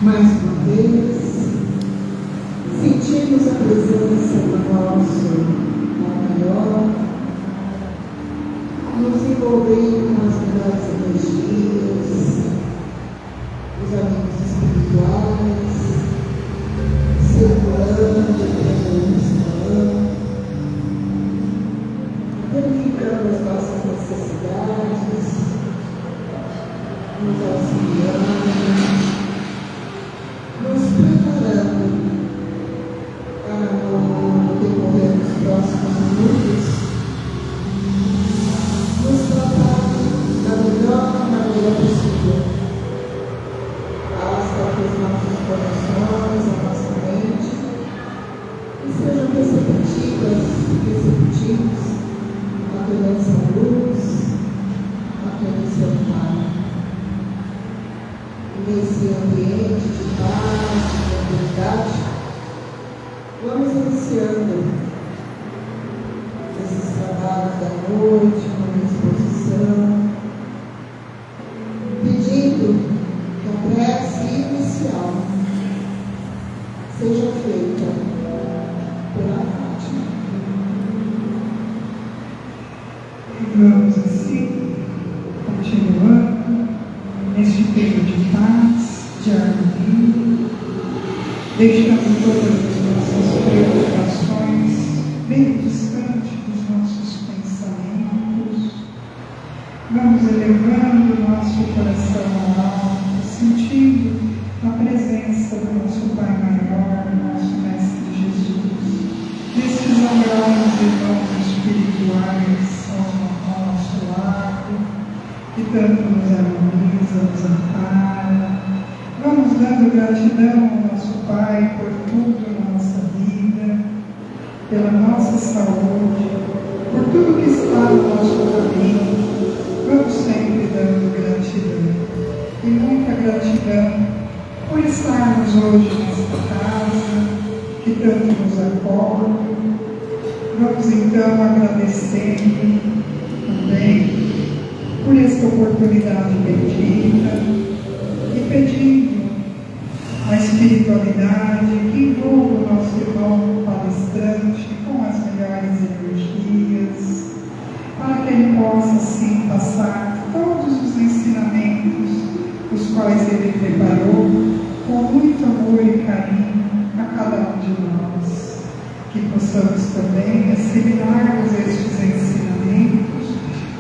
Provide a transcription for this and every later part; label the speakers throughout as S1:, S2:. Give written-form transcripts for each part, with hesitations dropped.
S1: mais uma vez, sentimos a presença do nosso maior, nos envolvendo com as melhores energias, os amigos espirituais, circulando, verificando as nossas necessidades, nos auxiliando, nos preparando para no decorrer dos próximos minutos nos tratar da melhor maneira possível. Basta que os nossos corações, a nossa mente sejam receptivos àquela essa luz, àquele seu Pai. Nesse ambiente de paz, de tranquilidade, vamos iniciando esses trabalhos da noite, com disposição, pedindo que a prece inicial seja feita pela Fátima.
S2: Vamos assim, continuando neste tempo de paz, de harmonia, deixando todas as nossas preocupações bem distante dos nossos pensamentos. Vamos elevando o nosso coração ao alto, sentindo a presença do nosso Pai Maior, nosso Mestre Jesus, desses amorosos irmãos espirituais ao nosso lado, que tanto nos harmoniza, nos ampara. Vamos dando gratidão ao nosso Pai por tudo na nossa vida, pela nossa saúde, por tudo que está no nosso caminho. Vamos sempre dando gratidão. E muita gratidão por estarmos hoje nesta casa, que tanto nos acolhe. Vamos então agradecendo também por esta oportunidade bendita e pedindo a espiritualidade que envolva o nosso irmão palestrante com as melhores energias, para que ele possa assim passar todos os ensinamentos os quais ele preparou com muito amor e carinho a cada um de nós, que possamos também assimilarmos estes ensinamentos,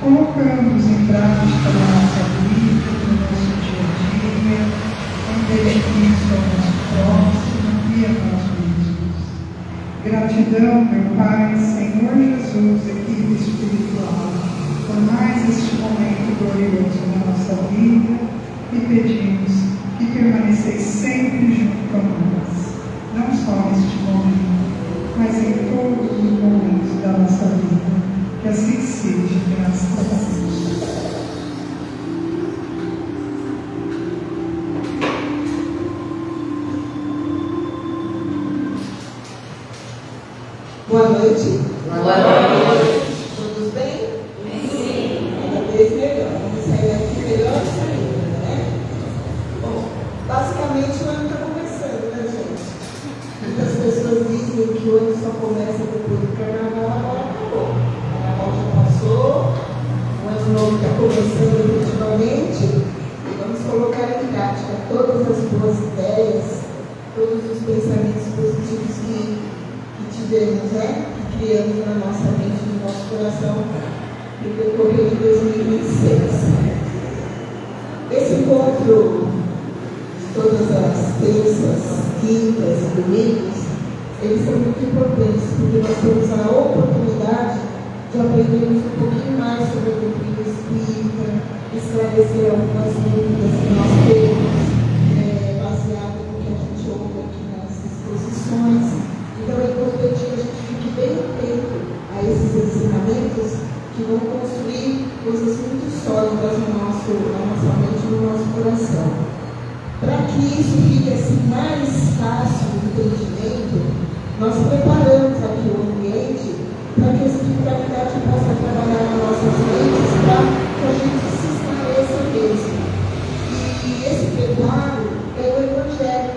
S2: colocando-os em prática na nossa vida, no nosso dia a dia, em benefício ao nosso próximo e a nós mesmos. Gratidão, meu Pai, Senhor Jesus, equipe espiritual, por mais este momento glorioso na nossa vida, e pedimos que permaneceis sempre junto a nós, não só neste momento, mas em todos os momentos da nossa vida. Que assim seja, graças a Deus.
S1: Boa noite.
S3: Boa noite.
S1: Todos bem?
S3: Sim.
S1: Cada vez melhor. Vamos sair aqui melhor saindo, né? Bom, basicamente o ano está começando, né, gente? Muitas pessoas dizem que o ano só começa depois do carnaval, agora acabou. O carnaval já passou, o ano novo está começando efetivamente, e vamos colocar em prática todas as boas ideias, todos os pensamentos positivos que tivemos, né? Que criamos na nossa mente, no nosso coração, no decorrer de 2026. Esse encontro de todas as terças, quintas e domingos, eles são muito importantes, porque nós temos a oportunidade de aprendermos um pouquinho mais sobre a doutrina espírita, esclarecer algumas dúvidas que nós temos, baseado no que a gente ouve aqui nas exposições. Então é importante que a gente fique bem atento a esses ensinamentos que vão construir coisas muito sólidas na nossa mente e no nosso coração. Para que isso fique assim mais fácil de entendimento, nós preparamos aqui o ambiente para que a espiritualidade possa trabalhar nas nossas mentes para que a gente se esclareça mesmo. E esse preparo é o Evangelho.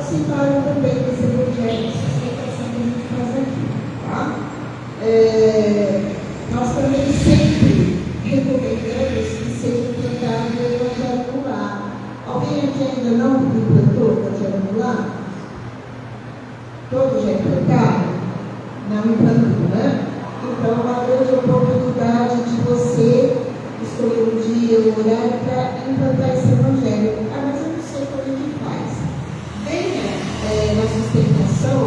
S1: participaram também desse evangelho de sustentação que a gente faz aqui, tá? Nós também sempre recomendamos que seja implantado o evangelho no lar. Alguém aqui ainda não implantou o evangelho no lar? Todos já implantaram? Não implantou, né? Então, é uma grande oportunidade de você escolher um dia, um horário para implantar esse evangelho. Ah, mas eu não sei como é que faz. Venha na sustentação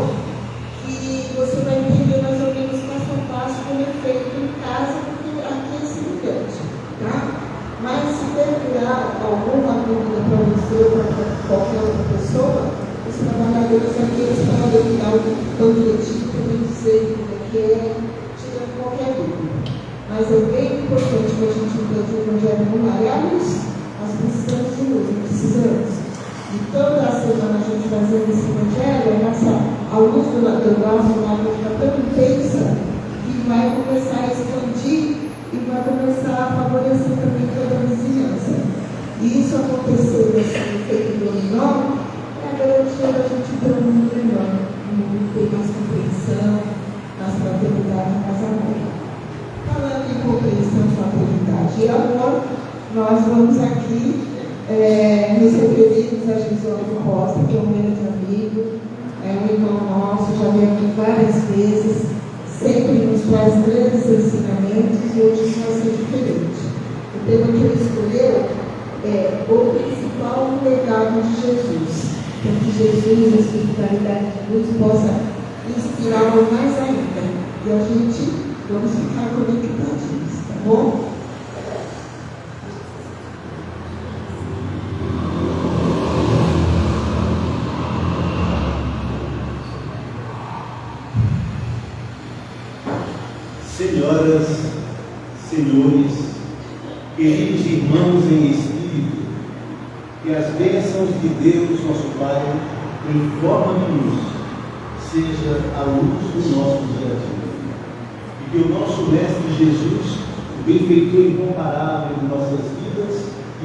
S1: que você vai entender mais ou menos passo a passo como é feito em casa, porque aqui é semelhante, tá? Mas se procurar alguma dúvida para você ou para qualquer outra pessoa, os trabalhadores aqui eles podem dar um panfletinho para me dizer como é que é, tirando qualquer dúvida. Mas é bem importante que a gente implante o evangelho no lar. E a luz, nós precisamos de luz, precisamos. E toda a semana a gente fazendo esse evangelho, a luz do nosso lar vai ficar tão intensa que vai começar a expandir e vai começar a favorecer também toda a vizinhança. E isso aconteceu nesse efeito dominó, é a garantia da gente ter um mundo melhor, um mundo que tem mais compreensão, mais fraternidade, mais amor. Falando em compreensão, fraternidade e amor, nós vamos aqui nos referirmos a Gisele Costa, que é um grande amigo, é um irmão nosso, já veio aqui várias vezes, sempre nos traz grandes ensinamentos e hoje vai ser diferente. O tema que ele escolheu é o principal legado de Jesus, para que Jesus, a espiritualidade de Deus, possa inspirá-lo mais ainda. E a gente vamos ficar conectados, tá bom?
S4: Senhoras, senhores, queridos irmãos em espírito, que as bênçãos de Deus, nosso Pai, em forma de luz, seja a luz do nosso dia a dia. E que o nosso Mestre Jesus, o benfeitor incomparável de nossas vidas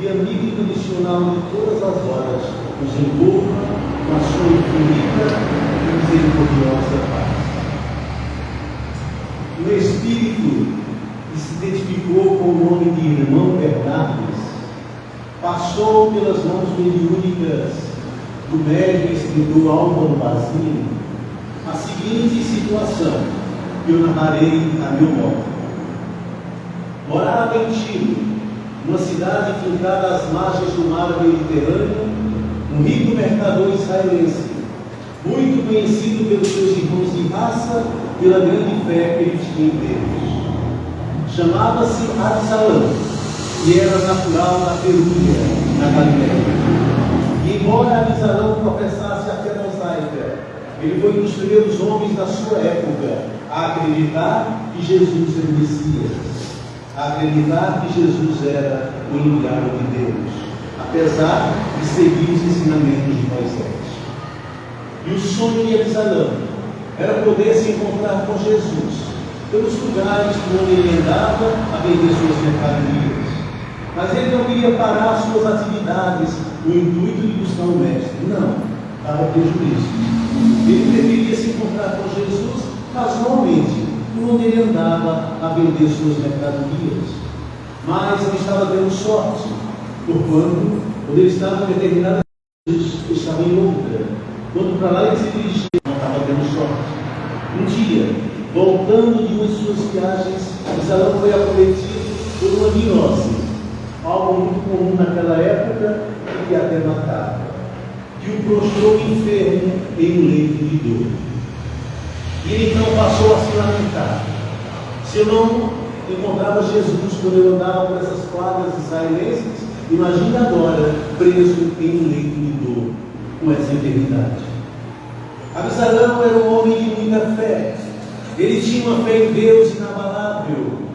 S4: e amigo incondicional de todas as horas, nos envolva com a sua infinita e misericordiosa paz. No Espírito, que se identificou com o nome de Irmão Bernardes, passou pelas mãos mediúnicas do médium e escritor Álvaro Basílio a seguinte situação, que eu narrarei a meu modo. Morava em Tiro, uma cidade fincada às margens do mar Mediterrâneo, um rico mercador israelense, muito conhecido pelos seus irmãos de raça, pela grande fé que ele tinha em Deus. Chamava-se Absalão e era natural da Perúria, na Galileia. E embora Absalão professasse a fé mosaica, ele foi um dos primeiros homens da sua época a acreditar que Jesus era o Messias, a acreditar que Jesus era o enviado de Deus, apesar de seguir os ensinamentos de Moisés. E o sonho de Absalão era poder se encontrar com Jesus pelos lugares por onde ele andava a vender suas mercadorias. Mas ele não queria parar suas atividades no intuito de buscar um mestre. Não, dava prejuízo. Ele preferia se encontrar com Jesus casualmente por onde ele andava a vender suas mercadorias. Mas não estava dando sorte, porquanto, quando ele estava em determinada Jesus estava em outra. Quando para lá ele se dirigia, não estava tendo sorte. Um dia, voltando de uma de suas viagens, Absalão foi acometido por uma virose, algo muito comum naquela época e que até matava, que o prostrou enfermo em um leito de dor. E ele então passou a se lamentar: se eu não encontrava Jesus quando eu andava por essas quadras israelenses, imagine agora preso em um leito de dor com essa enfermidade. Absalão era um homem de muita fé. Ele tinha uma fé em Deus inabalável.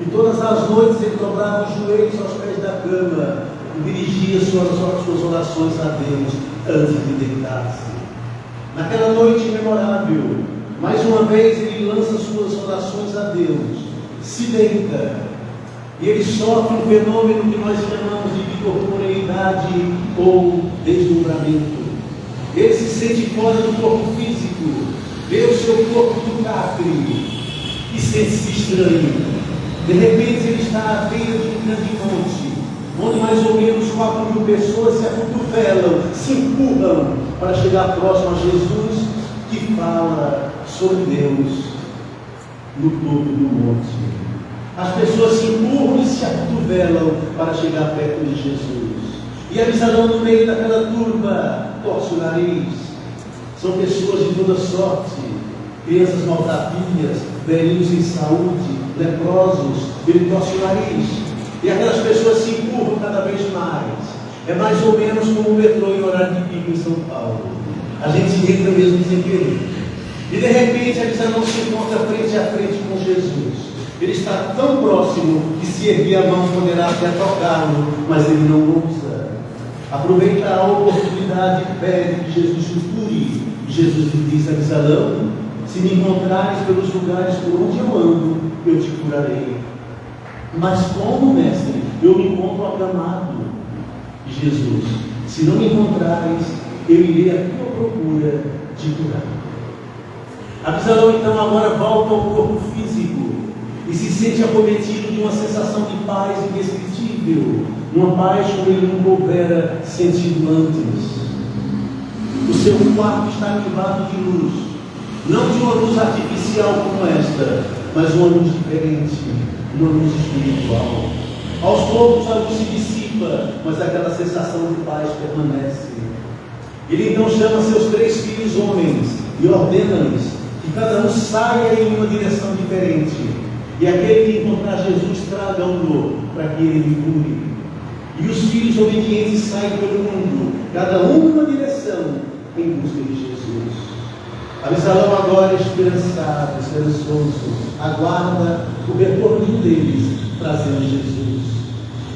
S4: E todas as noites ele dobrava os joelhos aos pés da cama e dirigia suas orações a Deus antes de deitar-se. Naquela noite memorável, mais uma vez ele lança suas orações a Deus, se deita, e ele sofre um fenômeno que nós chamamos de bicorporeidade ou deslumbramento. Ele se sente fora do corpo físico, vê o seu corpo do catre e sente-se estranho. De repente ele está à beira de um grande monte, onde mais ou menos 4.000 pessoas se acotovelam, se empurram para chegar próximo a Jesus, que fala sobre Deus no topo do monte. As pessoas se empurram e se acotovelam para chegar perto de Jesus. E Absalão, no meio daquela turba, torce o nariz. São pessoas de toda sorte, crianças maltrapilhas, velhinhos em saúde, leprosos. Ele torce o nariz. E aquelas pessoas se empurram cada vez mais. É mais ou menos como o metrô em horário de pico em São Paulo. A gente entra mesmo sem querer. E de repente Absalão se encontra frente a frente com Jesus. Ele está tão próximo que se erguer a mão poderá até tocá-lo, mas ele não ousa. Aproveita a oportunidade e pede que Jesus o cure. Jesus lhe diz a Absalão: se me encontrares pelos lugares por onde eu ando, eu te curarei. Mas como, mestre, eu me encontro acamado? Jesus: se não me encontrares, eu irei à tua procura te curar. Absalão então agora volta ao corpo físico e se sente acometido de uma sensação de paz indescritível, uma paz como ele nunca houvera sentido antes. O seu quarto está animado de luz, não de uma luz artificial como esta, mas uma luz diferente, uma luz espiritual. Aos poucos a luz se dissipa, mas aquela sensação de paz permanece. Ele então chama seus 3 filhos homens e ordena-lhes que cada um saia em uma direção diferente. E aquele que encontrar Jesus, traga-o para que ele lhe cure. E os filhos obedientes saem pelo mundo, cada um numa direção, em busca de Jesus. Absalão agora esperançado, esperançoso, aguarda o retorno de um deles, trazendo Jesus.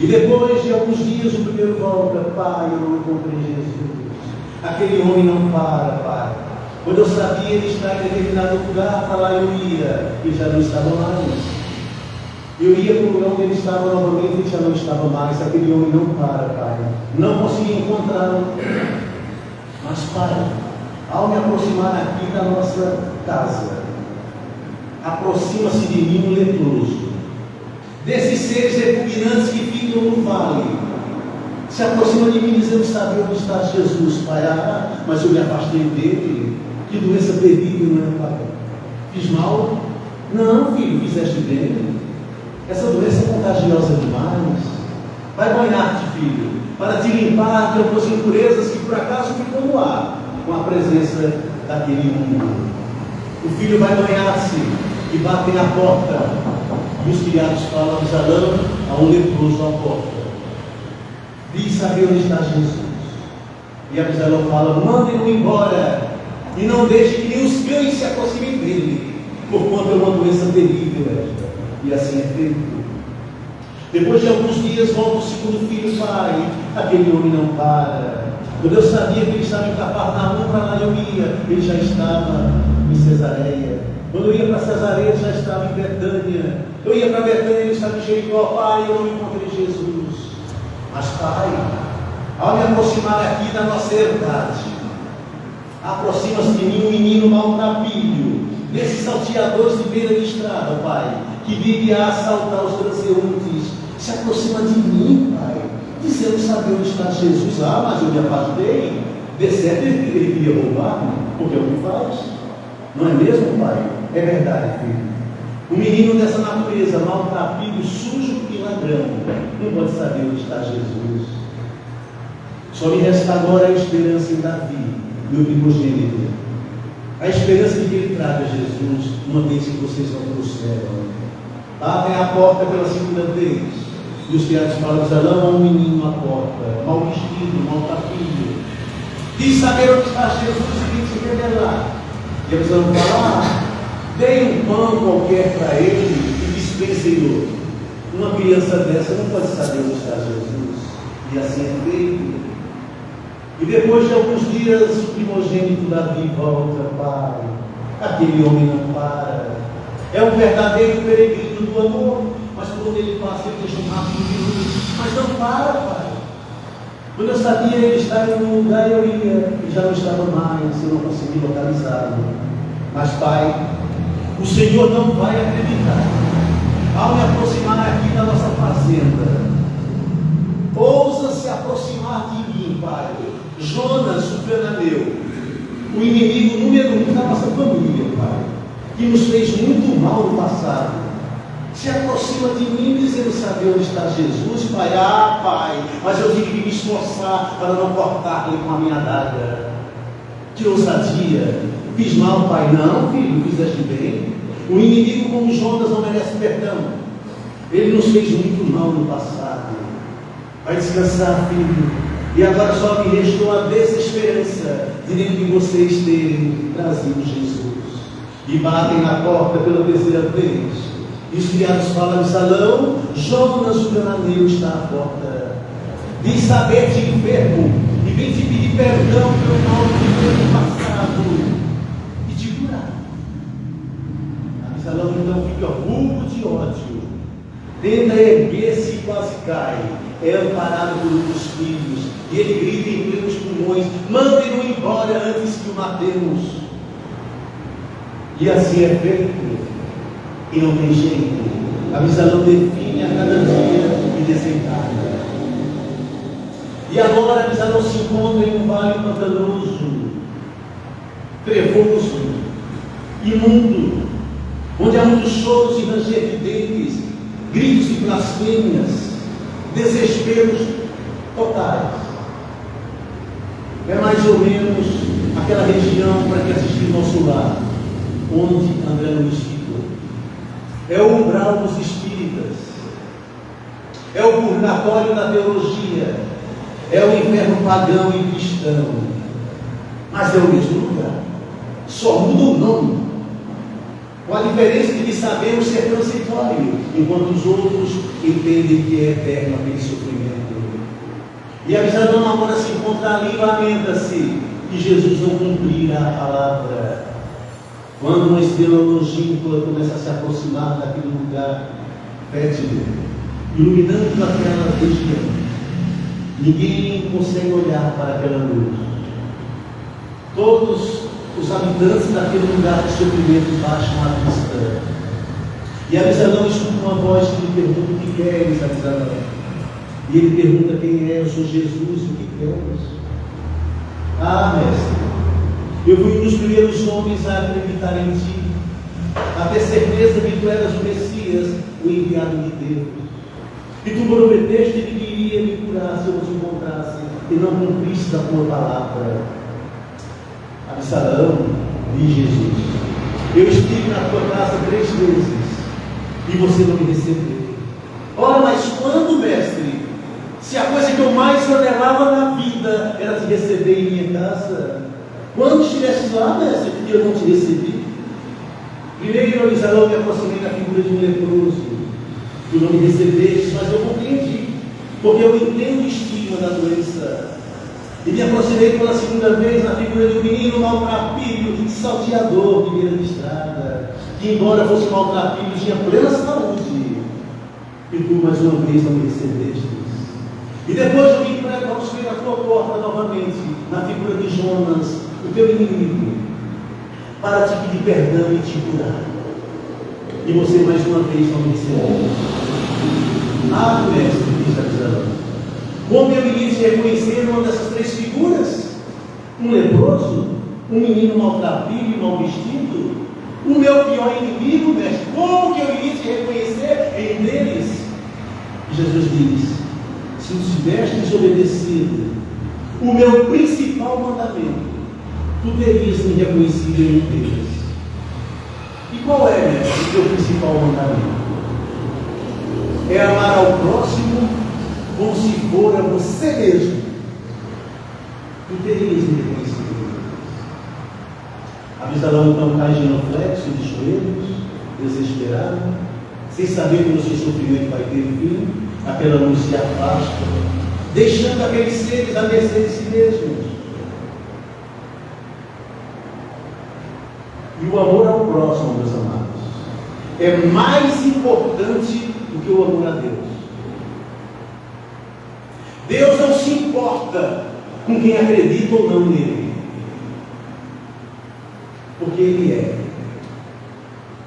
S4: E depois de alguns dias, o primeiro volta: pai, eu não encontrei Jesus. Aquele homem não para, pai. Quando eu sabia ele estar em determinado lugar, para lá eu ia, e já não estava mais. Eu ia para o lugar onde ele estava novamente, e já não estava mais. Aquele homem não para, pai. Não consegui encontrá-lo. Mas, pai, ao me aproximar aqui da nossa casa, aproxima-se de mim um leproso, desses seres repugnantes que ficam no vale. Se aproxima de mim dizendo: sabe onde está Jesus, pai? Ah, mas eu me afastei dele. Que doença terrível, não é, pai? Fiz mal? Não, filho, fizeste bem. Essa doença é contagiosa demais. Vai banhar-te, filho, para te limpar de algumas impurezas que por acaso ficou no ar com a presença daquele mundo. O filho vai banhar-se e batem à porta. E os criados falam: Absalão, a um leproso à porta. Diz saber onde está Jesus. E Absalão fala: mandem-no embora e não deixe que nem os cães se aproximem dele, porquanto é uma doença terrível esta. E assim é feito. Depois de alguns dias volta o segundo filho: pai, aquele homem não para. Quando eu sabia que ele estava em Cafarnaum, para lá eu ia, ele já estava em Cesareia. Quando eu ia para Cesareia, ele já estava em Betânia. Eu ia para Betânia, ele estava em Jericó. Pai, eu não encontrei Jesus. Mas, pai, ao me aproximar aqui da nossa herdade, aproxima-se de mim um menino maltrapilho, desses salteadores de beira de estrada, pai, que vive a assaltar os transeuntes. Se aproxima de mim, pai, dizendo saber onde está Jesus. Ah, mas eu me afastei. De certo ele queria roubar-me, porque é o que faz. Não é mesmo, pai? É verdade, filho. Um menino dessa natureza, maltrapilho, sujo e ladrão, não pode saber onde está Jesus. Só me resta agora a esperança em Davi, meu primogênito. A esperança de que ele traga Jesus, uma vez que vocês não trouxeram. Abrem a porta pela segunda vez. E os criados falam: Absalão, há um menino à porta, mal vestido, maltrapilho. Diz saber onde está Jesus e vem se revelar. E Absalão fala: dei um pão qualquer para ele e dispensem outro. Uma criança dessa não pode saber onde está Jesus. E assim é feito. E depois de alguns dias, o primogênito Davi volta: pai, aquele homem não para. É um verdadeiro peregrino do amor, mas quando ele passa, ele deixa um rastro de luz. Mas não para, pai. Quando eu sabia ele estar em um lugar, eu ia, e já não estava mais, eu não conseguia localizá-lo. Mas, Pai, o Senhor não vai acreditar. Ao me aproximar aqui da nossa fazenda, ousa se aproximar de mim, Pai. Jonas, o cananeu, o inimigo número 1 da nossa família, Pai, que nos fez muito mal no passado, se aproxima de mim dizendo: saber onde está Jesus, Pai? Ah, Pai, mas eu tive que me esforçar para não cortar-lhe com a minha adaga. Que ousadia! Fiz mal, Pai? Não, filho, fizeste bem. O inimigo como Jonas não merece perdão. Ele nos fez muito mal no passado. Vai descansar, filho. E agora só me restou a desesperança de dentro de vocês terem trazido Jesus. E batem na porta pela terceira vez. E os criados falam: Absalão, Jonas o cananeu está à porta. Diz saber-te enfermo e vem te pedir perdão pelo mal que fez no passado e te curar. Absalão então fica rubro de ódio, tenta erguer-se e quase cai. É amparado por um dos filhos e ele grita em plenos pulmões: mandem-no embora antes que o matemos. E assim é feito. E não tem jeito. Absalão define a cada dia e desencarna. E agora Absalão se encontra em um vale pantanoso, trevoso, imundo, onde há muitos choros e ranger de dentes, gritos e blasfêmias, desesperos totais. É mais ou menos aquela região para que assistir nosso lar, onde André Luiz ficou. É o umbral dos espíritas, é o purgatório da teologia, é o inferno pagão e cristão, mas é o mesmo lugar, só muda o nome, com a diferença de que sabemos ser transitório, enquanto os outros entendem que é eterno aquele sofrimento. E Absalão agora se encontra ali e lamenta-se que Jesus não cumprira a palavra. Quando uma estrela longínqua começa a se aproximar daquele lugar fétido, iluminando aquela região, ninguém consegue olhar para aquela luz. Todos os habitantes daquele lugar de sofrimento baixam a vista. E Absalão escuta uma voz que lhe pergunta: o que queres, Absalão? E ele pergunta: quem é? Eu sou Jesus, o que queres? Ah, mestre, eu fui um dos primeiros homens a acreditar em ti, a ter certeza que tu eras o Messias, o enviado de Deus. E tu prometeste que iria me curar se eu te encontrasse, e não cumpriste a tua palavra. Absalão, diz Jesus, eu estive na tua casa 3 vezes, e você não me recebeu. Ora, mas quando, mestre? Se a coisa que eu mais anelava na vida era te receber em minha casa, quando estivesse lá, mestre, que eu não te recebi? Primeiro, Absalão, me aproximei da figura de um leproso. Tu não me recebeste, mas eu compreendi, porque eu entendo o estigma da doença. E me aproximei pela segunda vez na figura de um menino maltrapilho, salteador de beira de estrada, que embora fosse maltrapilho, tinha plena saúde. E tu mais uma vez não me recebeste. E depois eu vim para construir a tua porta novamente, na figura de Jonas, o teu inimigo, para te pedir perdão e te curar. E você mais uma vez não me recebeu. Ah, mestre, diz Absalão, como eu iria te reconhecer uma dessas 3 figuras? Um leproso, um menino maltrapilho e mal vestido, o meu pior inimigo, mestre, como que eu iria te reconhecer em deles? E Jesus diz: se tu tiveste desobedecido o meu principal mandamento, tu terias me reconhecido em um deles. E qual é, mestre, o teu principal mandamento? É amar ao próximo como se for a você mesmo. Tu terias me reconhecido. Absalão então cai genuflexo de joelhos, desesperado, sem saber que o seu sofrimento vai ter fim. Aquela luz se afasta, deixando aqueles seres à mercê de si mesmos. E o amor ao próximo, meus amados, é mais importante do que o amor a Deus. Deus não se importa importa com quem acredita ou não nele, porque ele é.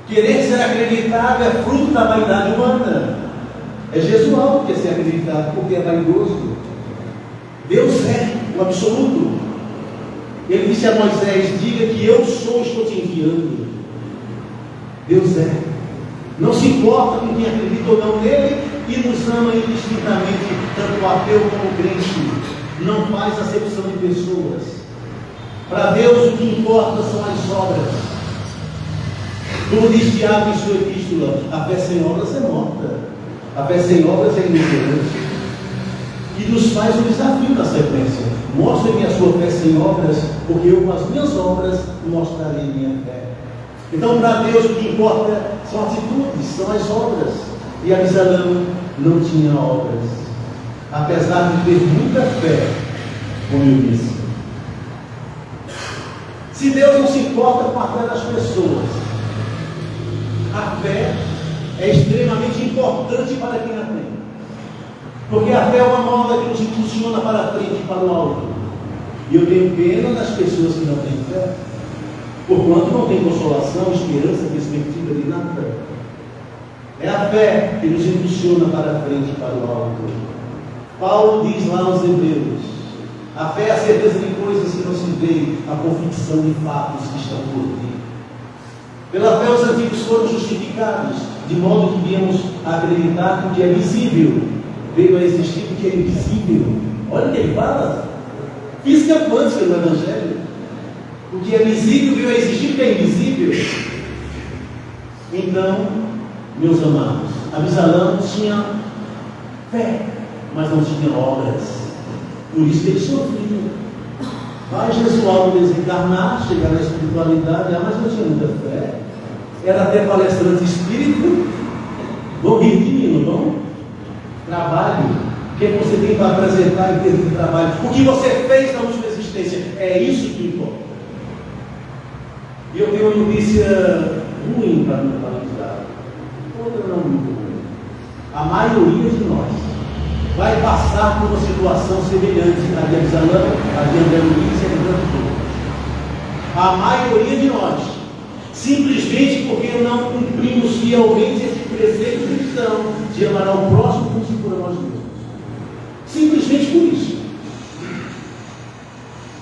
S4: Querer ser acreditado é fruto da vaidade humana. É Jesualdo que é ser acreditado, porque é vaidoso. Deus é o absoluto. Ele disse a Moisés: diga que eu sou, estou te enviando. Deus é. Não se importa com quem acredita ou não nele, e nos ama indistintamente, tanto o ateu como o crente. Não faz acepção de pessoas. Para Deus o que importa são as obras. Como diz Tiago em sua epístola, a fé sem obras é morta. A fé sem obras é inoperante. E nos faz um desafio na sequência: mostre-me a sua fé sem obras, porque eu com as minhas obras mostrarei minha fé. Então, para Deus o que importa são atitudes, são as obras. E Absalão não tinha obras, apesar de ter muita fé, como eu disse. Se Deus não se importa com a fé das pessoas, a fé é extremamente importante para quem a tem. Porque a fé é uma mola que nos impulsiona para frente e para o alto. E eu tenho pena das pessoas que não têm fé, porquanto não tem consolação, esperança, perspectiva de nada. É a fé que nos impulsiona para frente e para o alto. Paulo diz lá aos Hebreus: a fé é a certeza de coisas que não se vê, a convicção de fatos que estão por vir. Pela fé os antigos foram justificados, de modo que viemos a acreditar que o que é visível veio a existir do que é invisível. Olha o que ele fala. Física quântica no Evangelho. O que é visível veio a existir do que é invisível. Então, meus amados, Absalão tinha fé, mas não tinha obras. Por isso que ele sofria. Vai Jesualdo desencarnar, chegar na espiritualidade, mas não tinha muita fé. Era até palestrante espírita. Vão rir de mim, não vão? Trabalho. O que você tem para apresentar em termos de trabalho? O que você fez na última existência? É isso que importa. E eu tenho uma notícia ruim para me atualizar. Outra não muito ruim. A maioria de nós vai passar por uma situação semelhante à de Absalão, à de André Luiz e a de tantos. A maioria de nós, simplesmente porque não cumprimos fielmente esse preceito cristão de amar ao próximo como se for a nós mesmos. Simplesmente por isso.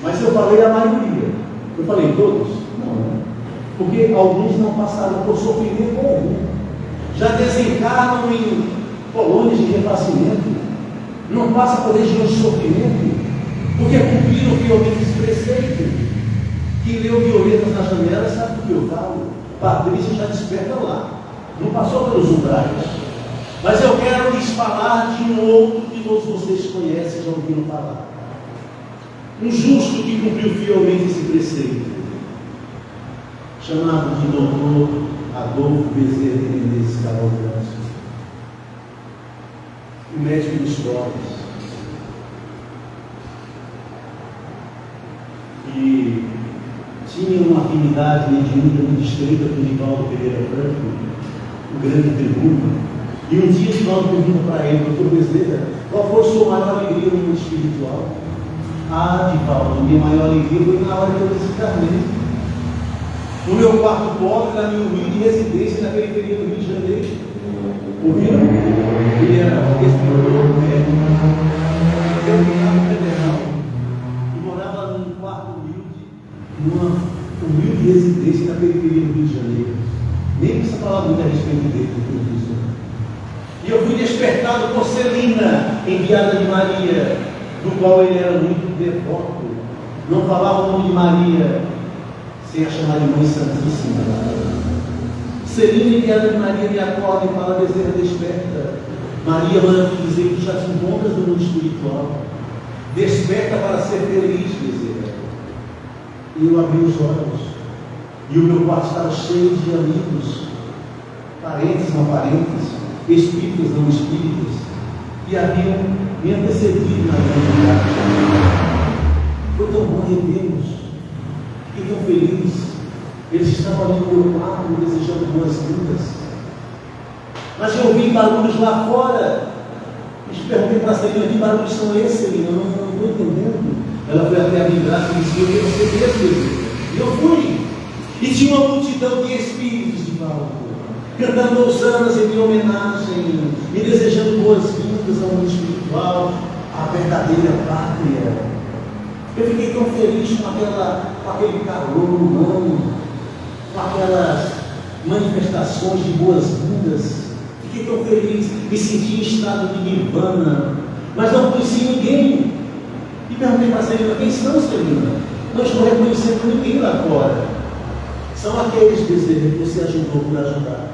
S4: Mas eu falei a maioria. Eu falei todos? Não. Porque alguns não passaram por sofrimento algum. Já desencarnam em colônias de refacimento. Não passa por regiões de sofrimento, porque cumpriram fielmente esse preceito. Quem leu Violetas na Janela sabe do que eu falo. Patrícia já desperta lá, não passou pelos umbrais. Mas eu quero lhes falar de um outro que todos vocês conhecem, já ouviram falar. Um justo que cumpriu fielmente esse preceito, chamado de Dr. Adolfo Bezerra de Menezes Cavalcante, o médico dos pobres. E tinha uma afinidade mediúnica muito estreita com Nivaldo Pereira Franco, o grande tribuno. E um dia Nivaldo pergunta para ele: doutor Bezerra, qual foi a sua maior alegria no mundo espiritual? Ah, Nivaldo, minha maior alegria foi na hora que eu desencarnei. No meu quarto pobre, na minha humilde residência na periferia do Rio de Janeiro. Ouviram? Ele era escritor médico, deputado federal, e morava num quarto humilde, numa humilde residência na periferia do Rio de Janeiro. Nem precisa falar muito a respeito dele, tudo isso. E eu fui despertado por Celina, enviada de Maria, do qual ele era muito devoto. Não falava o nome de Maria sem a chamar de Mãe Santíssima. Celina, enviada de Maria, me acorda e fala: Bezerra, desperta. Maria manda te dizer que tu já te encontras no mundo espiritual. Desperta para ser feliz, Bezerra. E eu abri os olhos, e o meu quarto estava cheio de amigos, parentes, não parentes, espíritas, não espíritas, que haviam me antecedido na grande. Foi tão bom revê-los, fiquei tão feliz. Eles estavam ali no meu quarto, me desejando boas-vindas. Mas eu ouvi barulhos lá fora. E perguntei para a Celina: que barulhos são esses, Celina? Eu não estou entendendo. Ela foi até a minha graça e disse: eu quero ser mesmo. E eu fui. E tinha uma multidão de espíritos de Paulo, cantando hosanas em minha homenagem e desejando boas-vindas ao mundo espiritual, à verdadeira pátria. Eu fiquei tão feliz com aquele calor humano, com aquelas manifestações de boas-vindas. Fiquei tão feliz, me senti em estado de nirvana, mas não conheci ninguém. E perguntei para a Celina: quem são, Celina? Não estou reconhecendo ninguém lá fora. São aqueles que você ajudou por ajudar.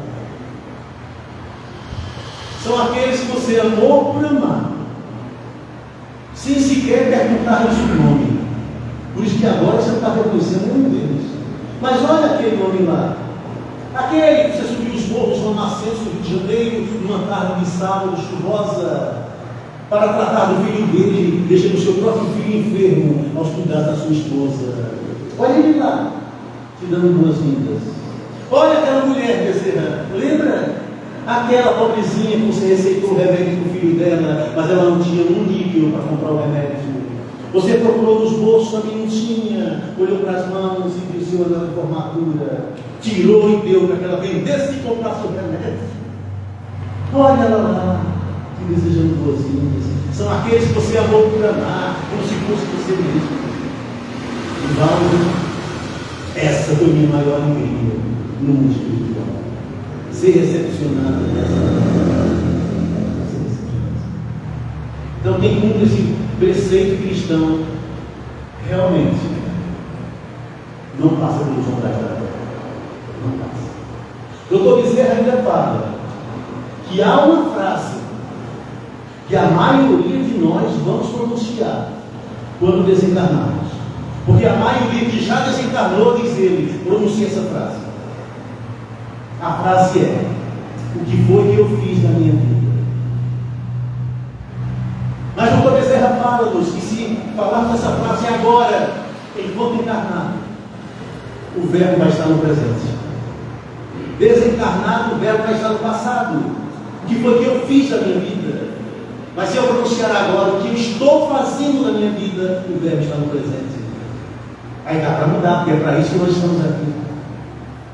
S4: São aqueles que você amou por amar, sem sequer perguntar-lhes o nome. Por isso que agora você não está reconhecendo nenhum deles. Mas olha aquele homem lá, aquele que você subiu os morros no Nascença do Rio de Janeiro, numa tarde de sábado chuvosa, para tratar do filho dele, deixando o seu próprio filho enfermo aos cuidados da sua esposa. Olha ele lá, te dando boas-vindas. Olha aquela mulher, Bezerra, lembra? Aquela pobrezinha que você receitou o remédio para o filho dela, mas ela não tinha um níquel para comprar o remédio. Você procurou nos bolsos, também não tinha, olhou para as mãos e viu o seu anel de formatura, tirou e deu para que ela vendesse e comprasse o remédio. Olha ela lá, te desejando boas-vindas. São aqueles que você amou por amar, como se fosse você mesmo. E essa foi a minha maior alegria no mundo espiritual. Ser recepcionado dessa. Então, quem cumpre esse preceito cristão realmente não passa pelos umbrais da terra. Não passa. Doutor Bezerra ainda fala que há uma frase que a maioria de nós vamos pronunciar quando desencarnarmos. Porque a maioria que já desencarnou, diz ele, pronuncia essa frase. A frase é: o que foi que eu fiz na minha vida? Mas o doutor Bezerra fala-nos que se falarmos essa frase agora, enquanto encarnado, o verbo vai estar no presente. Desencarnado, o verbo vai estar no passado. O que foi que eu fiz na minha vida? Mas se eu pronunciar agora o que eu estou fazendo na minha vida, o verbo está no presente. Aí dá para mudar, porque é para isso que nós estamos aqui.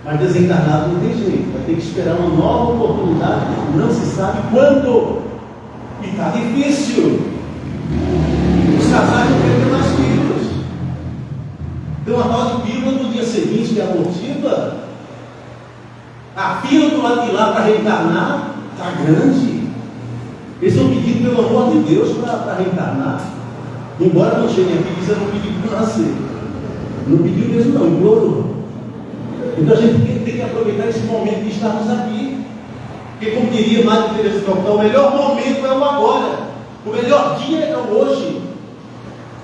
S4: Mas desencarnado não tem jeito, vai ter que esperar uma nova oportunidade, não se sabe quando. E está difícil. Os casais não querem ter mais filhos. Tem uma tal de pílula no dia seguinte que é abortiva. A fila do lado de lá para reencarnar está grande. Eles estão pedindo, pelo amor de Deus, para reencarnar. Embora não cheguem aqui dizendo não pediu para nascer. Não pediu mesmo não, implorou. Então a gente tem que aproveitar esse momento de estarmos aqui. Porque, como diria Madre Teresa de Calcutá, o melhor momento é o agora. O melhor dia é o hoje.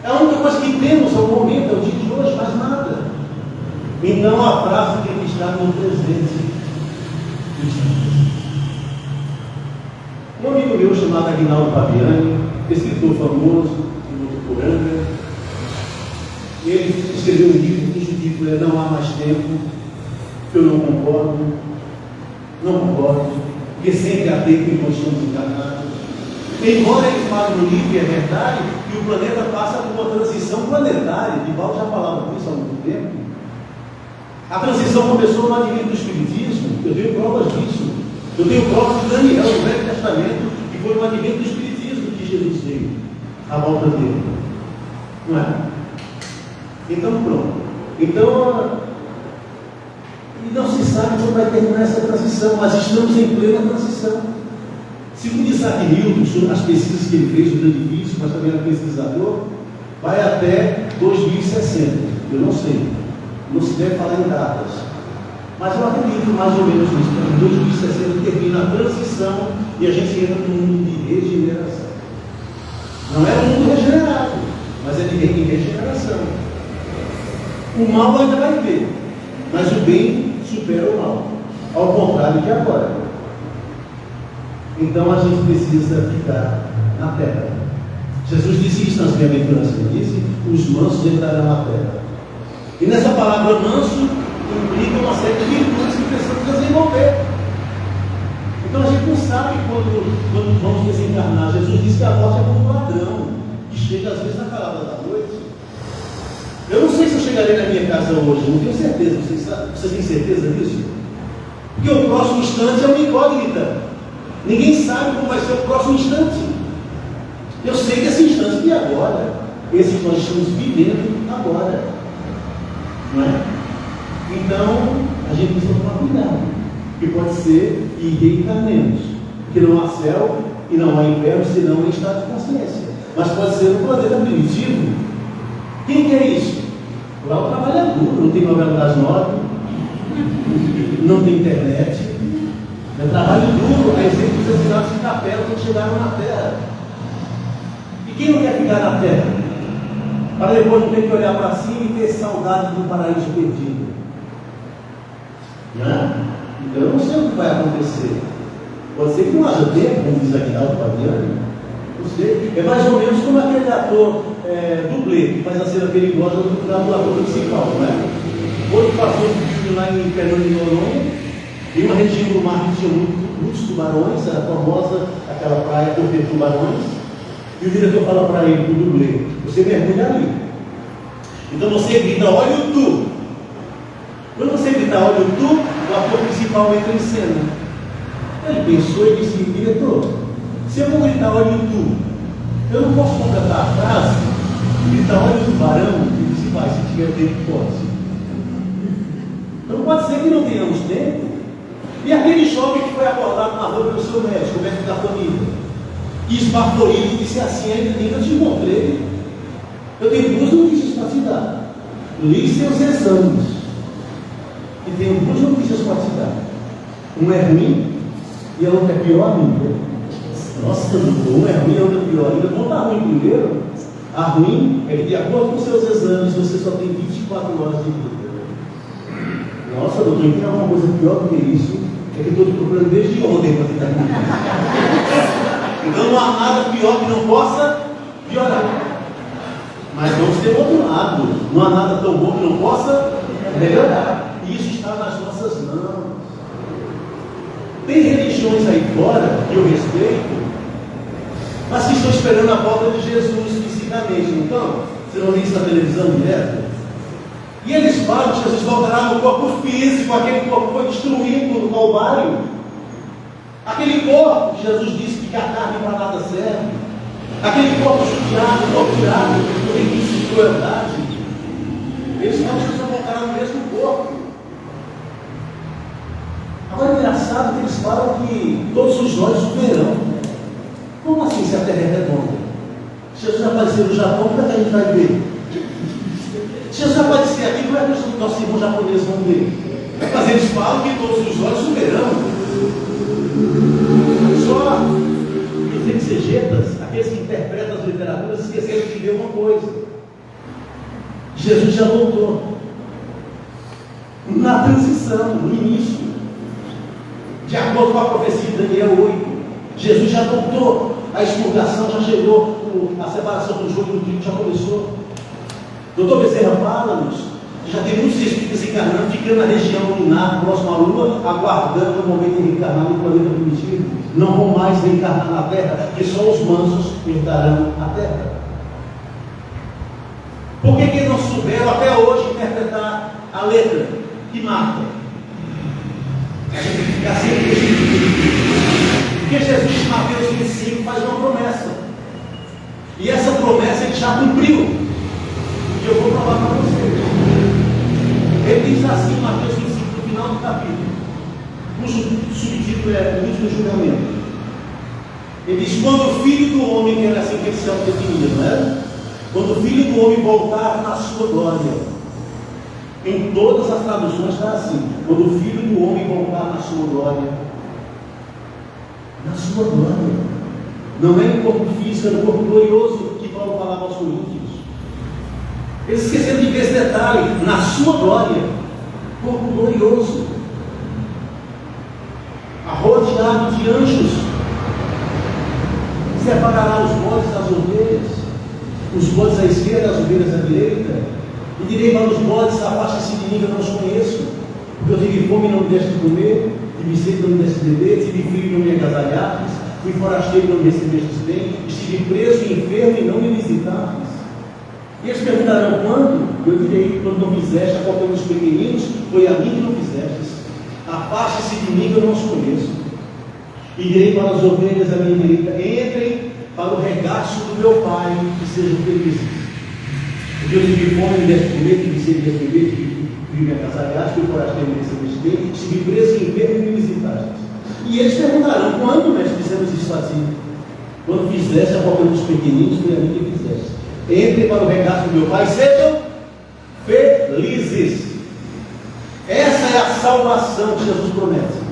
S4: É a única coisa que temos ao momento, é o dia de hoje, mais nada. Então a frase tem que estar no presente. Um amigo meu chamado Aguinaldo Fabiani, escritor famoso, de Poranga, ele escreveu um livro cujo título é Não Há Mais Tempo. Eu não concordo, porque sempre há tempo em que nós estamos encarnados. Embora ele fale no livro, e é verdade, que o planeta passa por uma transição planetária. Divaldo já falava disso há muito tempo. A transição começou no advento do Espiritismo. Eu tenho provas disso. Eu tenho provas de Daniel, no Velho Testamento, que foi no advento do Espiritismo que Jesus veio, a volta dele. Não é? Então, pronto. Então, e não se sabe quando vai terminar essa transição, mas estamos em plena transição. Segundo Isaac Newton, as pesquisas que ele fez, o grande físico, mas também era pesquisador, vai até 2060. Eu não sei, não se deve falar em datas, mas eu acredito mais ou menos nisso. Em 2060 termina a transição e a gente entra no mundo de regeneração. Não é um mundo regenerado, mas é de regeneração. O mal ainda vai ter, mas o bem supera o mal, ao contrário de agora. Então a gente precisa ficar na terra. Jesus disse isso nas bem-aventuranças, ele disse: os mansos entrarão na terra. E nessa palavra manso implica uma série de virtudes que precisamos desenvolver. Então a gente não sabe quando vamos desencarnar. Jesus disse que a morte é como um ladrão, e chega às vezes na calada da noite. Eu não sei se eu chegarei na minha casa hoje, não tenho certeza. Vocês têm certeza disso? Porque o próximo instante é uma incógnita. Ninguém sabe como vai ser o próximo instante. Eu sei que esse instante é agora. Esse que nós estamos vivendo agora. Não é? Então, a gente precisa tomar cuidado. Que pode ser que reencarnemos. Que não há céu e não há inferno, senão em estado de consciência. Mas pode ser um planeta primitivo. Quem quer isso? Lá o trabalho duro, não tem novela das 9, não tem internet. É trabalho duro, a exemplo dos assassinatos de capela que chegaram na Terra. E quem não quer ficar na Terra? Para depois não ter que olhar para cima e ter saudade do paraíso perdido. Né? Então eu não sei o que vai acontecer. Pode ser que não haja tempo, como diz Aguinaldo Fabiano. Não sei. É mais ou menos como aquele ator dublê, que faz a cena perigosa do ator principal, não é? Hoje passou um filme lá em Fernando de Noronha, em uma região do mar que tinha muitos tubarões, era famosa aquela praia por ter tubarões, e o diretor fala para ele, o dublê, você mergulha ali. Então você grita, olha o tu. Quando você grita, olha o tu, o ator principal entra em cena. Ele pensou e disse, diretor, se eu vou gritar, olha o tu, eu não posso completar a frase, gritar, olha o tubarão, ele disse, vai, se tiver tempo, pode. Então pode ser que não tenhamos tempo. E aquele jovem que foi abordado na rua pelo seu médico, o médico da família, e esbaforido, disse assim, ainda te encontrei, eu tenho duas notícias para te dar. Ligue seus exames. E tenho duas notícias para te dar. Uma é ruim e a outra é pior ainda. Nossa, uma é ruim e a outra é pior ainda. Não está ruim primeiro. A ruim é que, de acordo com seus exames, você só tem 24 horas de vida. Nossa, doutor, então é uma coisa pior do que isso. É que eu estou te procurando desde ontem para ficar comigo. Então não há nada pior que não possa piorar. Mas vamos ter outro lado. Não há nada tão bom que não possa melhorar. E isso está nas nossas mãos. Tem religiões aí fora que eu respeito, mas que estão esperando a volta de Jesus fisicamente. Então, você não vê isso na televisão direto? E eles falam que Jesus voltará no corpo físico, aquele corpo que foi destruído no Calvário. Aquele corpo que Jesus disse que a carne para nada serve. Aquele corpo judiado, torturado, por vício de crueldade. Eles falam que Jesus voltará no mesmo corpo. Agora é engraçado que eles falam que todos os olhos o verão. Como assim se a Terra é redonda? Se Jesus aparecer no Japão, como é que a gente vai ver? Se Jesus aparecer aqui, como é que os nossos irmãos japoneses vão ver? Mas eles falam que todos os olhos o verão. Só os exegetas, aqueles que interpretam as literaturas, esqueceram de ver uma coisa. Jesus já voltou. Na transição, no início. De acordo com a profecia de Daniel 8, Jesus já voltou, a expurgação já chegou, a separação do joio e do trigo já começou. Doutor Bezerra fala-nos que já tem muitos espíritos encarnando, ficando na região lunar, próximo à Lua, aguardando o momento de reencarnar no planeta primitivo. Não vão mais reencarnar na Terra, porque só os mansos herdarão a Terra. Por que não souberam até hoje interpretar a letra que marca? A gente tem que ficar sempre. Porque Jesus, em Mateus 25, faz uma promessa. E essa promessa ele já cumpriu. E eu vou provar para vocês. Ele diz assim, Mateus 25, no final do capítulo, cujo subtítulo é o último julgamento. Ele diz, quando o Filho do Homem, que era assim que ele se autodefinia, não é? Quando o Filho do Homem voltar na sua glória. Em todas as traduções está assim: quando o Filho do Homem voltar na sua glória. Na sua glória. Não é no corpo físico, é no corpo glorioso que Paulo falava aos Coríntios. Eles esqueceram de ver esse detalhe: na sua glória, corpo glorioso, arrodeado de anjos, separará os bodes das ovelhas, os bodes à esquerda, as ovelhas à direita. E direi para os bodes: afaste-se de mim, que eu não os conheço, porque eu tive fome e não me deste de comer, tive sede e não me deste de beber, tive frio e não me agasalhaste, Fui forasteiro e não me recebestes bem. Estive preso e enfermo e não me visitastes. E eles perguntarão quando? Eu direi, quando não fizeste a qualquer um dos pequeninos, foi a mim que não fizestes. Afaste-se de mim que eu não os conheço. E direi para as ovelhas à minha direita: entrem para o regaço do meu Pai, e sejam felizes. Porque eu tive fome e deste comer, tive sede e deste beber, tive me agasalhaste, fui forasteiro e me recebeste bem, estive preso e enfermo e me visitastes. E eles perguntarão: quando, mestre, fizemos isso a ti? Quando fizeste a qualquer um dos pequeninos, foi a mim que fizeste. Entrem para o regaço do meu Pai, sejam felizes. Essa é a salvação que Jesus promete.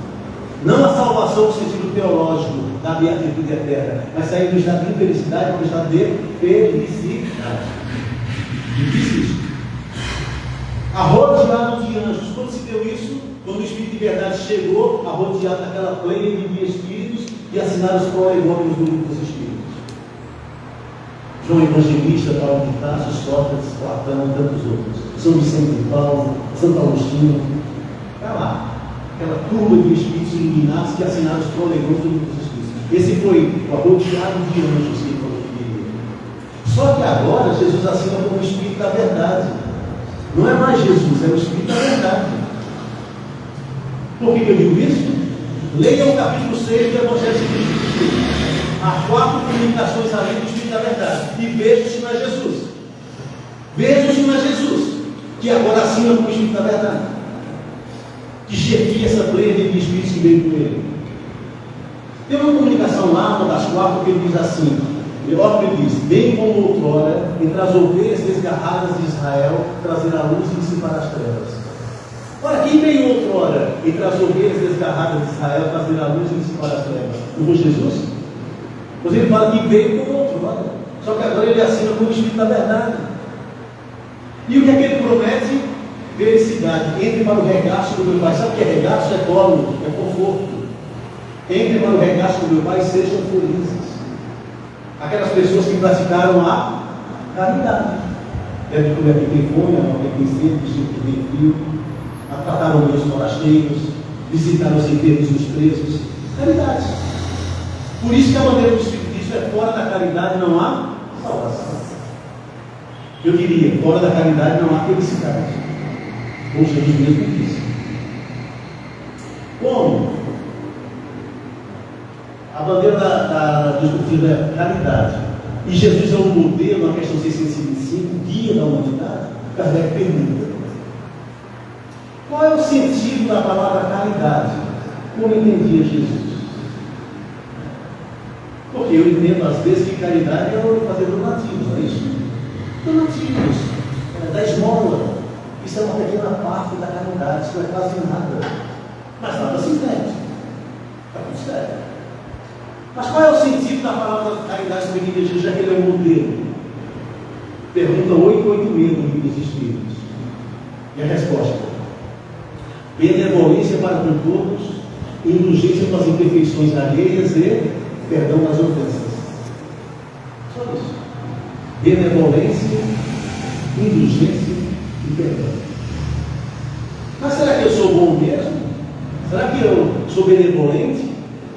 S4: Não a salvação no sentido teológico da beatitude eterna, mas sair do estado de infelicidade para o estado de felicidade. E diz isso. Arrodeado de anjos. Quando se deu isso? Quando o Espírito de verdade chegou, arrodeado daquela plena de espíritos, e assinaram os prolegômenos do livro dos Espíritos. João Evangelista, Paulo de Tarso, Sócrates, Platão e tantos outros. São Vicente de Paulo, Santo Agostinho. Está lá. Aquela turma de espíritos iluminados que assinaram os prolegômenos do livro dos Espíritos. Esse foi o arrodeado de anjos que ele falou que queria. Só que agora Jesus assina como o Espírito da verdade. Não é mais Jesus, é o Espírito da verdade. Por que eu digo isso? Leia o capítulo 6 do Evangelho segundo Cristo. Há 4 comunicações ali do Espírito da verdade. E veja se não é Jesus. Veja se não é Jesus. Que agora assina como o Espírito da verdade. Que chefia essa plena de espíritos que veio com ele. Tem uma comunicação lá, uma das 4, que ele diz assim: ele diz: bem como outrora, entre as ovelhas desgarradas de Israel, trazer a luz e dissipar as trevas. Ora, quem veio outrora entre as ovelhas desgarradas de Israel, trazer a luz e dissipar as trevas? Não foi Jesus? Pois ele fala que veio como outrora. Só que agora ele assina como o Espírito da verdade. E o que é que ele promete? Felicidade. Entre para o regaço do meu Pai. Sabe o que é regaço? É colo, é conforto. Entre para o regaço do meu Pai e sejam felizes. Aquelas pessoas que praticaram a caridade. Deve comer quem tem fome, alguém tem sede, vestir quem tem frio. Trataram os forasteiros, visitaram os enfermos e os presos. Caridade. Por isso que a bandeira do Espiritismo é: fora da caridade não há salvação. Eu diria: fora da caridade não há felicidade. Como Jesus mesmo disse. Como? A bandeira do Espiritismo é caridade. E Jesus é um modelo, na questão 625, guia da humanidade. Kardec pergunta: qual é o sentido da palavra caridade? Como entendia Jesus? Porque eu entendo às vezes que caridade é fazer donativos, não é isso? Donativos, da esmola. Isso é uma pequena parte da caridade, isso não é quase nada. Mas nada se entende. Está tudo certo. Mas qual é o sentido da palavra caridade como entendia Jesus, já que ele é um modelo? Pergunta 886 do Livro dos Espíritos. E a resposta: benevolência para com todos, indulgência com as imperfeições alheias e perdão das ofensas. Só isso. Benevolência, indulgência e perdão. Mas será que eu sou bom mesmo? Será que eu sou benevolente?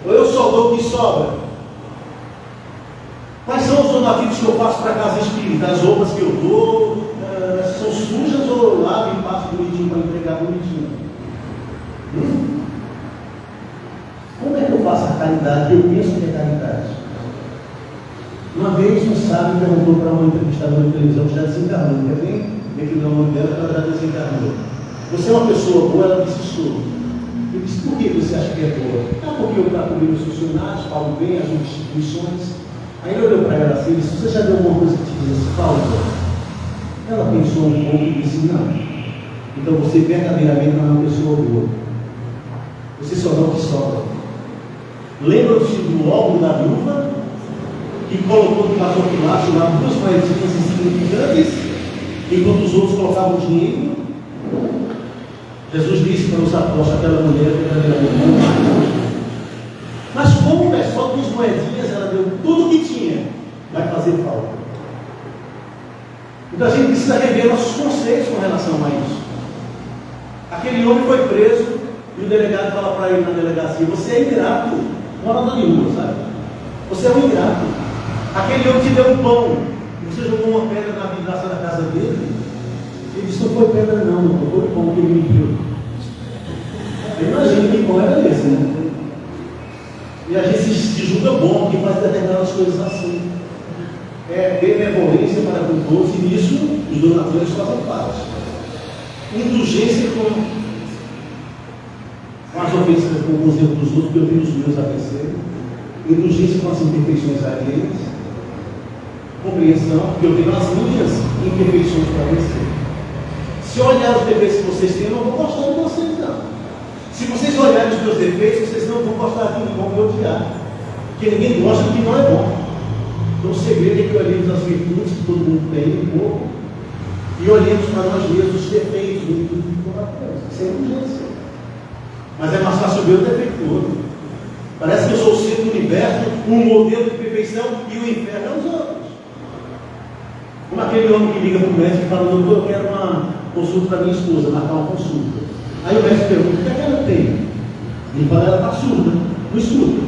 S4: Ou eu só dou o que sobra? Quais são os donativos que eu faço para a casa espírita? As roupas que eu dou são sujas ou eu lavo e passo bonitinho para entregar bonitinho? Como é que eu faço a caridade? Eu penso que é caridade. Uma vez um sábio perguntou para uma entrevistada na televisão que já desencarnou. Quer ver que o nome dela, ela já desencarnou. Você é uma pessoa boa? Ela disse: sou. Eu disse: por que você acha que é boa? Porque eu trato bem os funcionários, falo bem as instituições. Aí ele olhou para ela assim e disse: você já deu alguma coisa que te diz assim, falta? Ela pensou um pouco e disse: não. Então você verdadeiramente não é uma pessoa boa. Você só dá o que sobra. Lembra-se do óbolo da viúva, que colocou no gasofilaço lá 2 moedinhas insignificantes, enquanto os outros colocavam dinheiro? Jesus disse para os apóstolos: aquela mulher verdadeiramente não mais. Mas como é só 2 moedinhas, ela deu tudo o que tinha, vai fazer falta. Então a gente precisa rever nossos conceitos com relação a isso. Aquele homem foi preso e o delegado fala para ele na delegacia: você é ingrato, moral nenhuma, sabe? Você é um ingrato. Aquele homem te deu um pão, e você jogou uma pedra na vidraça da casa dele. Ele disse: não foi pedra, não, foi o pão que ele me deu. Imagina que pão era esse, né? E a gente se julga bom, que faz determinadas coisas assim. É benevolência para com todos, e nisso os donadores fazem parte. Indulgência com as ofensas com os erros dos outros, que eu vi os meus acontecerem. Indulgência com as imperfeições alheias. Compreensão, porque eu tenho as minhas imperfeições para vencer. Se eu olhar os defeitos que vocês têm, eu não vou gostar de vocês, não. Se vocês olharem os meus defeitos, vocês não vão gostar de mim, vão me odiar. Porque ninguém gosta do que não é bom. Então o segredo é que olhemos as virtudes que todo mundo tem um pouco e olhemos para nós mesmos os defeitos do que combatemos. Isso é indulgência. Mas é mais fácil ver o defeito todo. Parece que eu sou o centro do universo, um modelo de perfeição, e o inferno é os outros. Como aquele homem que liga para o médico e fala: doutor, eu quero uma consulta para minha esposa, marcar uma consulta. Aí o médico pergunta: o que é que ela tem? Ele fala: ela está surda, não escuta.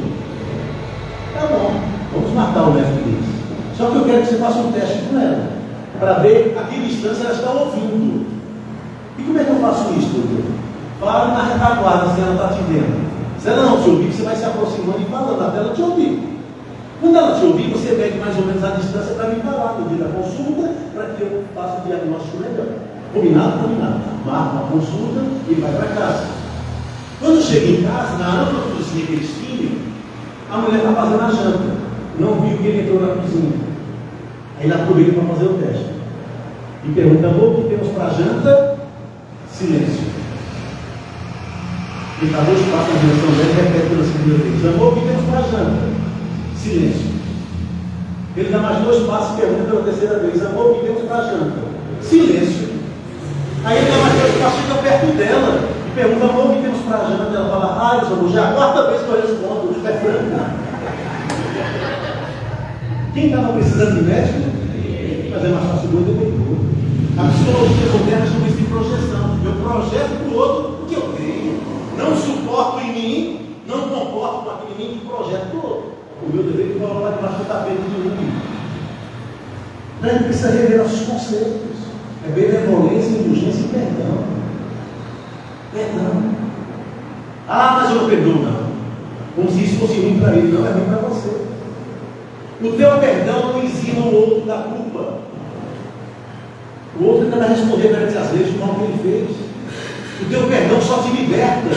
S4: Tá bom, vamos marcar, o médico diz. Só que eu quero que você faça um teste com ela, para ver a que distância ela está ouvindo. E como é que eu faço isso, doutor? Fala na retaguarda se ela está te vendo. Se ela não te ouvir, você vai se aproximando e falando até ela te ouvir. Quando ela te ouvir, você mede mais ou menos a distância para me falar no dia da consulta, para que eu faça o diagnóstico melhor. Combinado? Combinado. Marca uma consulta e vai para casa. Quando eu cheguei em casa, na hora que eu cozinhei aqueles filhos, a mulher está fazendo a janta. Não viu que ele entrou na cozinha. Aí ele aproveita para fazer o teste. E pergunta: amor, o que temos para a janta? Silêncio. Ele dá dois passos na direção dela e repete pela segunda vez: amor, o que temos para a janta? Silêncio. Ele dá mais dois passos e pergunta pela terceira vez: amor, o que temos para a janta? Silêncio. Aí ele dá mais dois passos, fica perto dela e pergunta: amor, o que temos para a janta? Ela fala: ai, amor, já é a quarta vez que eu respondo, é franca. Quem estava precisando de médico? Mas é mais fácil do que o A psicologia moderna chama isso de projeção. Eu projeto para o outro o que eu tenho. Não suporto em mim, não comporto com aquele em mim que projeto para o outro. O meu dever é colocar debaixo do tapete de um. Então a gente precisa rever nossos conceitos. É benevolência, indulgência e perdão. Perdão. Ah, mas eu não perdoo, não. Como se isso fosse ruim para ele. Não, é ruim para você. O teu perdão não exima o outro da culpa. O outro ainda vai responder perante as leis do mal que ele fez. O teu perdão só te liberta.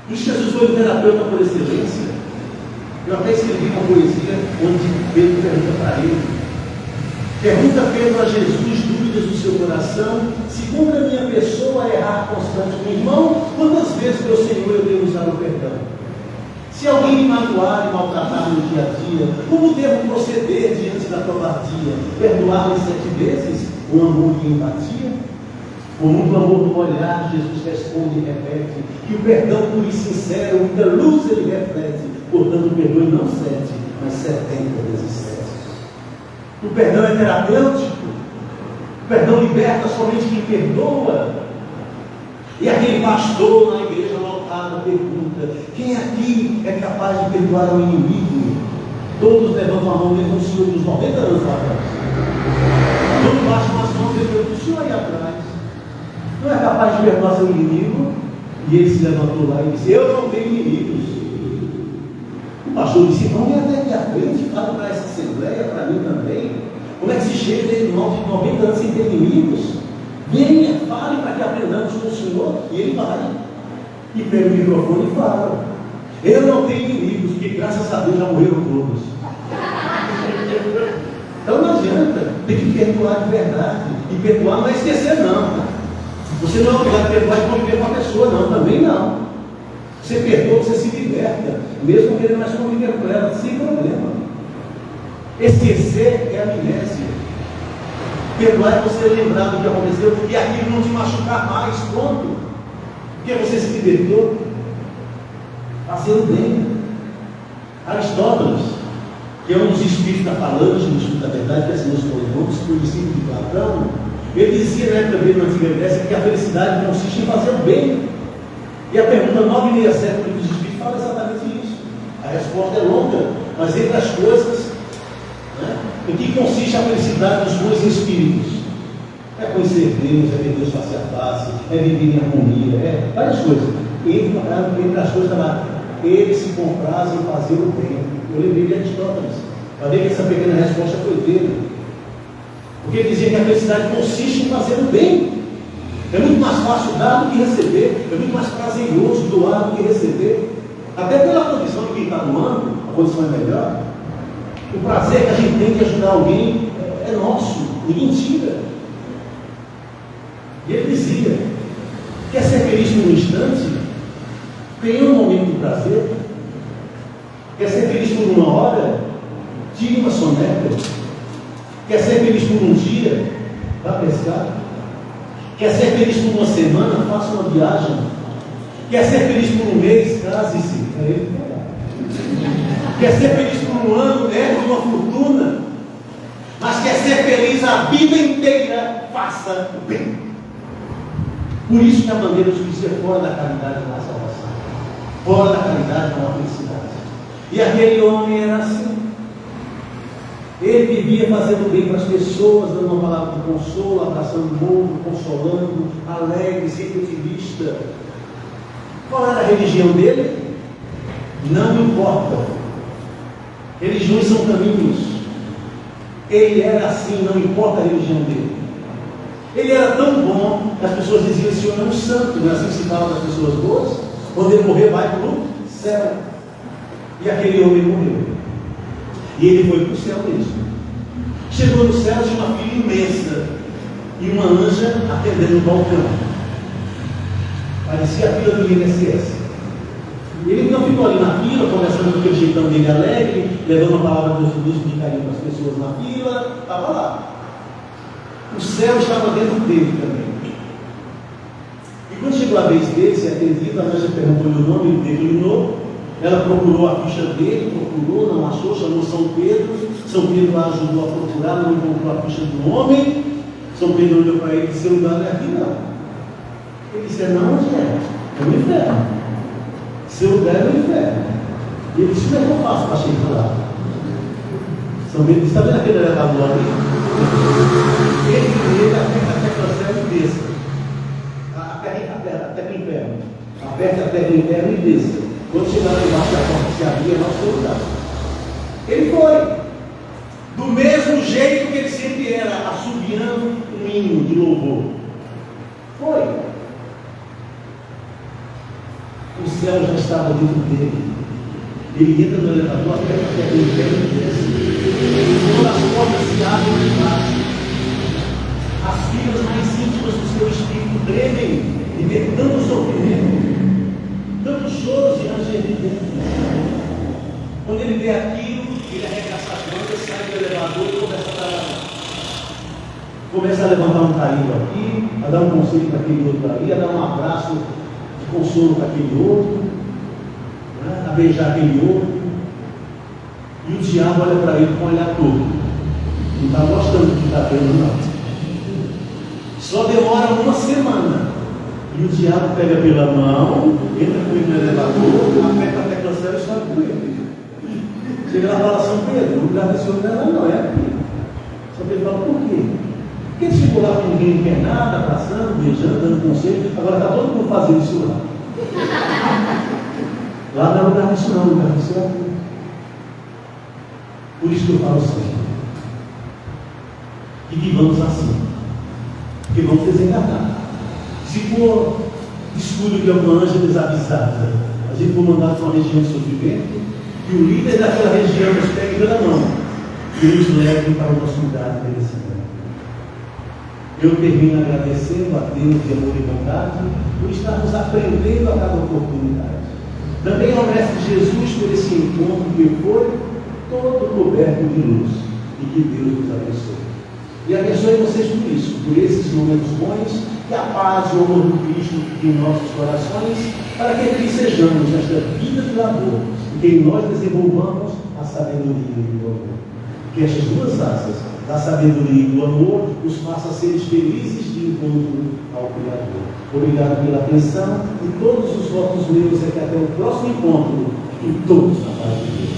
S4: Por isso Jesus foi um terapeuta por excelência. Eu até escrevi uma poesia onde Pedro pergunta para ele. Pergunta Pedro a Jesus dúvidas do seu coração: se contra a minha pessoa errar constante com o irmão, quantas vezes, meu Senhor, eu devo usar o perdão? Se alguém me magoar e maltratar no dia a dia, como devo proceder diante da covardia? Perdoar-me 7 vezes com amor e empatia? Com muito amor no olhar, Jesus responde e repete que o perdão puro e sincero, muita luz ele reflete. Portanto, perdoe não 7, mas 70 vezes 7. O perdão é terapêutico. O perdão liberta somente quem perdoa. E aquele pastor na igreja lotada pergunta: quem aqui é capaz de perdoar o inimigo? Todos levantam a mão, mesmo o senhor dos 90 anos lá atrás. Todos baixam as mãos e perguntam: o senhor aí atrás não é capaz de perdoar seu inimigo? E ele se levantou lá e disse: eu não tenho inimigos. O pastor disse: então vem até aqui à frente, fala para essa assembleia, para mim também. Como é que se chega de 90 anos sem ter inimigos? Venha, fale para que aprendamos com o Senhor. E ele vai. E pega o microfone e fala: eu não tenho inimigos, porque graças a Deus já morreram todos. Então não adianta, tem que perdoar de verdade. E perdoar não é esquecer, não. Você não é obrigado a perdoar e conviver com a pessoa, não, também não. Você perdoa, você se liberta, mesmo querendo mais conviver com ela, sem problema. Esquecer é amnésia. Perdoar é você lembrar do que aconteceu e aquilo não te machucar mais, pronto. Porque você se libertou, fazendo bem. Aristóteles, que é um dos espíritos da falange, no estudo da verdade, que é assim, foi o discípulo de Platão, ele dizia na época dele, na antiga Grécia, que a felicidade consiste em fazer o bem. E a pergunta 967 do livro dos Espíritos fala exatamente isso. A resposta é longa, Mas entre as coisas, né, em que consiste a felicidade dos bons espíritos? É conhecer Deus, é ver Deus face a face, é viver em harmonia, é várias coisas. Entre as coisas está lá, ele se compraz em fazer o bem. Eu lembrei de Aristóteles, para ver que essa pequena resposta foi dele. Porque ele dizia que a felicidade consiste em fazer o bem. É muito mais fácil dar do que receber, é muito mais prazeroso doar do que receber. Até pela condição de quem está doando, a condição é melhor. O prazer que a gente tem de ajudar alguém é nosso, ninguém tira. E ele dizia: quer ser feliz por um instante? Tenha um momento de prazer. Quer ser feliz por uma hora? Tire uma soneca. Quer ser feliz por um dia? Vá pescar. Quer ser feliz por uma semana? Faça uma viagem. Quer ser feliz por um mês? Case-se. Quer ser feliz por um ano? Leve uma fortuna. Mas quer ser feliz a vida inteira? Faça o bem. Por isso que a bandeira de justiça é fora da caridade não há salvação. Fora da caridade não há felicidade. E aquele homem era assim. Ele vivia fazendo bem para as pessoas, dando uma palavra de consolo, abraçando o mundo, consolando, alegre, sempre otimista. Qual era a religião dele? Não importa. Religiões são caminhos. Ele era assim, não importa a religião dele. Ele era tão bom que as pessoas diziam: esse homem é um santo, não é assim que se fala das pessoas boas? Quando ele morrer, vai para o céu. E aquele homem morreu. E ele foi para o céu mesmo. Chegou no céu, tinha uma fila imensa e uma anja atendendo o balcão. Parecia a fila do INSS. Ele não ficou ali na fila, conversando com aquele jeitão dele alegre, levando a palavra de Deus de carinho para as pessoas na fila, estava lá. O céu estava dentro dele também. E quando chegou a vez dele ser atendido, a anja perguntou-lhe o nome, ele declinou. Ela procurou a ficha dele, procurou, não achou, chamou São Pedro. São Pedro a ajudou a procurar, não encontrou a ficha do homem. São Pedro olhou para ele e disse: seu lugar não é aqui não. Ele disse: não, onde é? É no inferno. Seu lugar é no inferno. E ele disse: como é que eu faço para chegar lá? São Pedro disse: está vendo aquele elevador ali? Ele aperta a céu e desça. Até o inferno. Aperte até o inferno e desça. Quando chegar lá embaixo da porta se abrir, é nosso lugar. Ele foi. Do mesmo jeito que ele sempre era, assobiando um hino de louvor. Foi. O céu já estava dentro dele. Ele entra no elevador, aperta até o inferno e desce. Quando as portas se abrem lá embaixo, as fibras mais íntimas do seu espírito tremem e vê tanto sofrimento, tantos choros e ranger de dentro. Quando ele vê aquilo, ele arregaça as mangas, sai do elevador e começa a levantar um carinho aqui, a dar um conselho para aquele outro ali, a dar um abraço de consolo para aquele outro, né? A beijar aquele outro. E o diabo olha para ele com um olhar todo. Não está gostando do que está vendo, não. Só demora uma semana. E o diabo pega pela mão, entra com ele no elevador, aperta a tecla céu e sobe com ele. Chega lá e fala: São Pedro, o lugar desse homem não é aqui. São Pedro fala: por quê? Porque ele chegou lá com ninguém não quer nada, abraçando, beijando, dando conselho. Agora está todo mundo fazendo isso lá. Lá não é lugar disso não, o lugar disso é aqui. Por isso que eu falo sempre. E vivamos assim. Que vamos desenganar. Se for escuro que é uma anja desavisada, a gente for mandar para uma região de sofrimento, que o líder daquela região nos pegue pela mão e nos leve para o nosso lugar de merecimento. Eu termino agradecendo a Deus de amor e bondade por estarmos aprendendo a cada oportunidade. Também ao Mestre Jesus por esse encontro que foi todo coberto de luz. E que Deus nos abençoe. E abençoe vocês por isso, por esses momentos bons, que a paz e o amor do Cristo fiquem em nossos corações, para que aqui sejamos nesta vida de labor, e que em nós desenvolvamos a sabedoria e o amor. Que estas duas asas, da sabedoria e do amor, nos façam seres felizes de encontro ao Criador. Obrigado pela atenção, e todos os votos meus é que até o próximo encontro, fiquem todos na paz de Deus.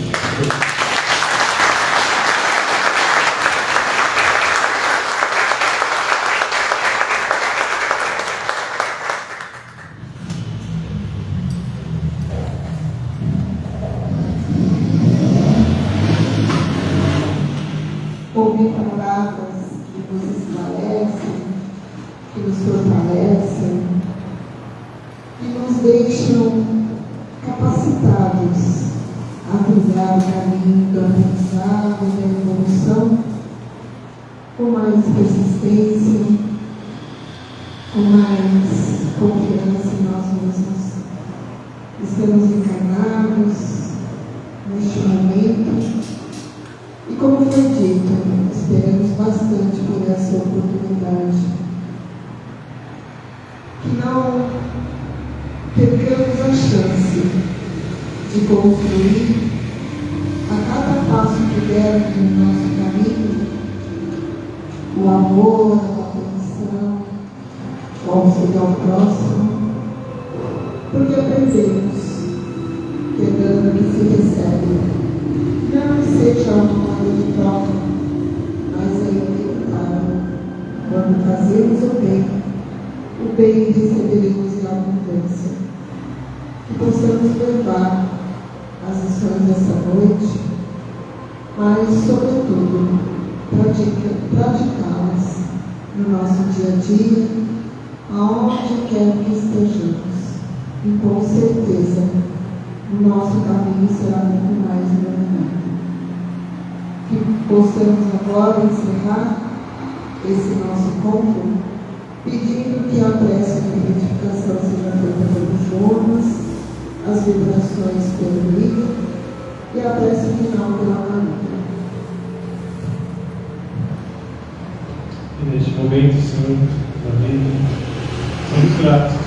S1: deixam capacitados a trilhar o caminho do aprendizado e da evolução com mais persistência, com mais confiança em nós mesmos. Estamos encarnados neste momento e, como foi dito, esperamos bastante por essa oportunidade. Que não percamos a chance de construir a cada passo que dermos no nosso caminho o amor, a atenção, o auxílio ao próximo, porque aprendemos que é dando que se recebe. Não seja uma moeda de troca, mas é inevitável. Quando fazemos o bem receberemos em abundância. Que possamos levar as lições dessa noite, mas, sobretudo, praticá-las no nosso dia a dia, aonde quer que estejamos. E, com certeza, o nosso caminho será muito mais iluminado. Que possamos agora encerrar esse nosso encontro pedindo que a prece de identificação seja feita pelos Jonas, as vibrações pelo Liga e a prece final pela Maria.
S5: E neste momento, Senhor, da vida, somos gratos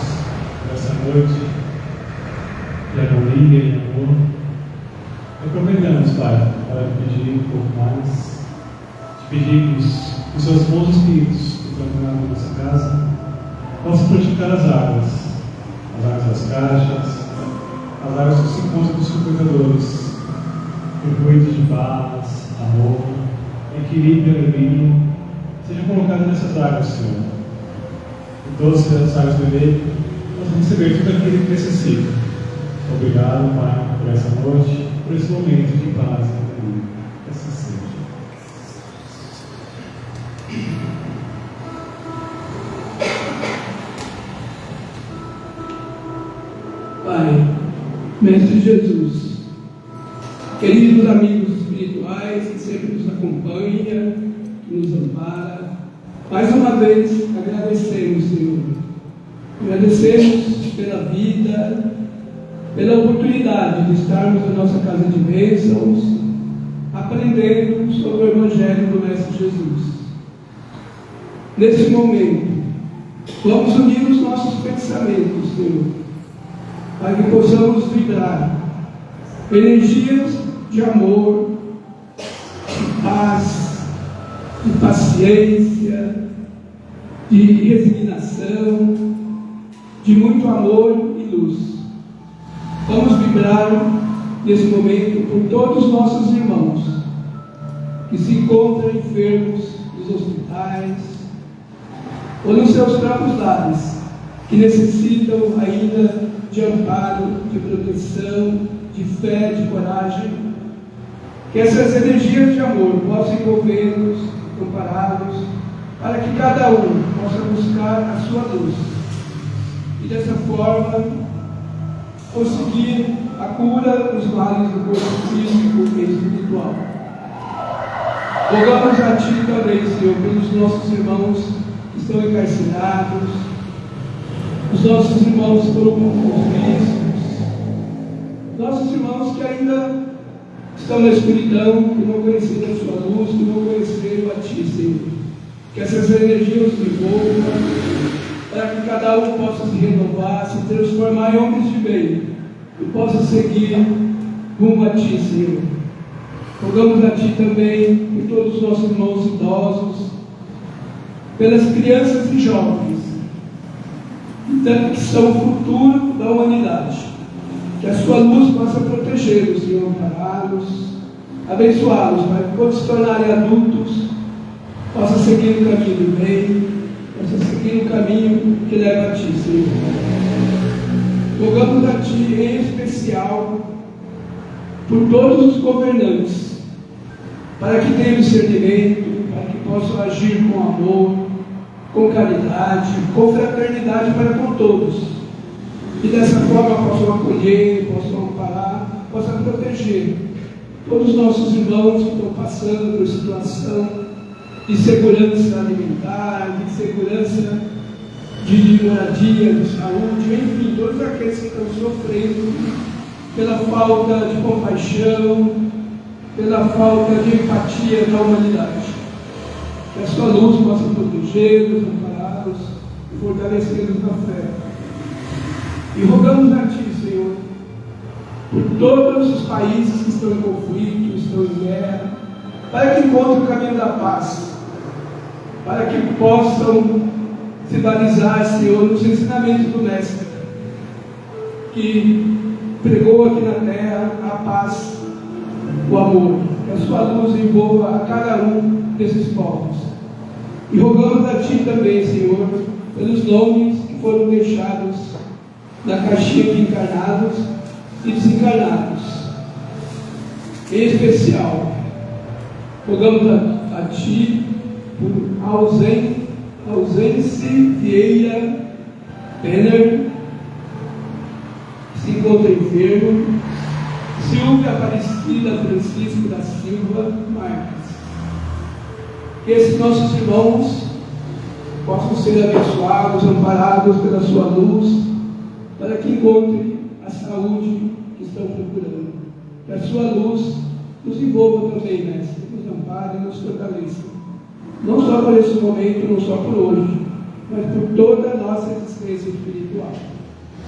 S5: por essa noite de harmonia e amor. Aproveitamos, Pai, para pedir um pouco mais, te pedir que os seus bons espíritos que estão na nossa casa possam praticar as águas das caixas, as águas que se encontram dos frequentadores, fluidos de paz, amor, equilíbrio e alegria, sejam colocados nessas águas, Senhor. E todas essas águas beber, possam receber tudo aquilo que necessita. Obrigado, Pai, por essa noite, por esse momento de paz e alegria. Assim seja.
S6: Pai, Mestre Jesus, queridos amigos espirituais que sempre nos acompanham, que nos ampara, mais uma vez agradecemos, Senhor. Agradecemos pela vida, pela oportunidade de estarmos na nossa casa de bênçãos, aprendendo sobre o Evangelho do Mestre Jesus. Nesse momento, vamos unir os nossos pensamentos, Senhor, para que possamos vibrar energias de amor, de paz, de paciência, de resignação, de muito amor e luz. Vamos vibrar nesse momento por todos os nossos irmãos que se encontram enfermos nos hospitais ou nos seus próprios lares, que necessitam ainda de amparo, de proteção, de fé, de coragem. Que essas energias de amor possam envolver-nos, ampará-los, para que cada um possa buscar a sua luz e dessa forma conseguir a cura dos males do corpo físico e espiritual. Rogamos a Ti também, Senhor, pelos nossos irmãos que estão encarcerados, os nossos irmãos por vícios, nossos irmãos que ainda estão na escuridão, que não conheceram a Sua luz, que não conheceram a Ti, Senhor. Que essas energias nos envolvam, para que cada um possa se renovar, se transformar em homens de bem e possa seguir rumo a Ti, Senhor. Rogamos a Ti também por todos os nossos irmãos idosos, pelas crianças e jovens, que são o futuro da humanidade. Que a Sua luz possa protegê-los, Senhor, ampará-los, abençoá-los, para que quando se tornarem adultos, possa seguir o caminho do bem, possa seguir o caminho que leva a Ti, Senhor. Rogamos a Ti, em especial, por todos os governantes, para que tenham discernimento, para que possam agir com amor, com caridade, com fraternidade para com todos, e dessa forma possam acolher, possam amparar, possam proteger todos os nossos irmãos que estão passando por situação de segurança alimentar, de segurança de moradia, de saúde, enfim, todos aqueles que estão sofrendo pela falta de compaixão, pela falta de empatia da humanidade. Que a sua luz possa protegê-los, ampará-los e fortalecê-los na fé. E rogamos a Ti, Senhor, por todos os países que estão em conflito, estão em guerra, para que encontrem o caminho da paz, para que possam se balizar, Senhor, nos ensinamentos do Mestre, que pregou aqui na terra a paz, o amor, que a sua luz envolva a cada um desses povos. E rogamos a Ti também, Senhor, pelos nomes que foram deixados na caixinha de encarnados e desencarnados. Em especial, rogamos a Ti por Ausência Vieira Penner, que se encontra enfermo, Silvia Aparecida Francisco da Silva Marques. Que esses nossos irmãos possam ser abençoados, amparados pela sua luz, para que encontrem a saúde que estão procurando. Que a sua luz nos envolva também, Mestre, nos ampare e nos fortaleça. Não só por esse momento, não só por hoje, mas por toda a nossa existência espiritual.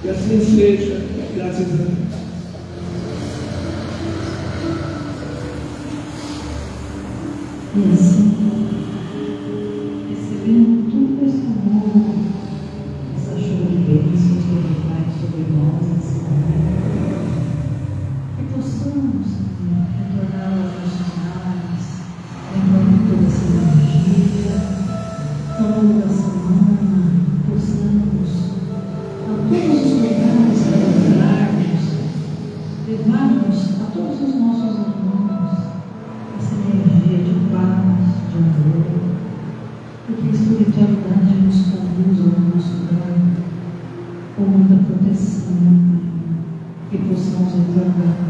S6: Que assim seja, graças a Deus.
S3: E assim, recebendo todo esse amor, essa chuva de bênçãos que Ele faz sobre nós nessa manhã, que possamos, Senhor, retornar aos nossos lares, lembrando toda essa energia, ao longo da semana, possamos, a todos os lugares que levarmos a todos os nossos irmãos essa energia de paz, de amor, porque a espiritualidade nos conduz ao nosso lar com muita proteção, que possamos retornar